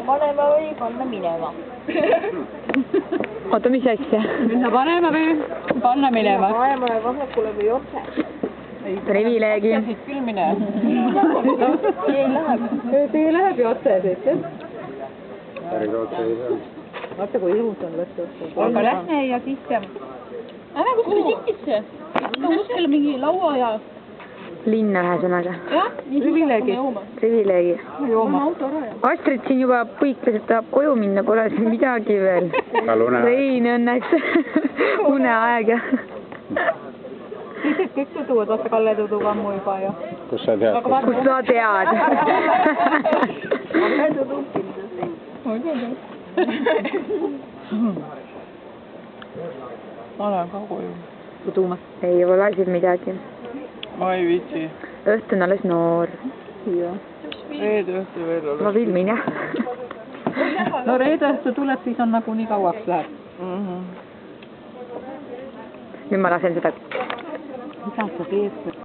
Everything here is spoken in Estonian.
panema või panna minema? Oota, mis asja? Minna panema või panna minema? Vaemale vasakule või otse? Privileegi. Siit küll mine. Ei läheb. See läheb ju otse siit. Päris otse ei saa. Vaata, kui ilus on lõttu. Aga lähme ja siis teeme. Ära kuskile sitisse. Kuskile mingi laua ja... Linna ühesõnaga. Jah, Privileegi. Privileegi. Astrid siin juba põikles, et tahab koju minna, pole siin midagi veel. Rein õnneks uneaega. Kõik tutuvad, vaata Kalle tutub ammu juba ju. Kus sa tead? Kus sa tead? Kalle tutub kindlasti. Ma olen ka koju. Tudumas. Ei ole siin midagi. Ma ei viitsi. Õhtu on alles noor. Reede õhtu veel ole. Ma filmin, jah. No reede õhtu tuleb, siis on nagu nii kauaks läheb. Nüüd ma lasen seda. Mida sa teed?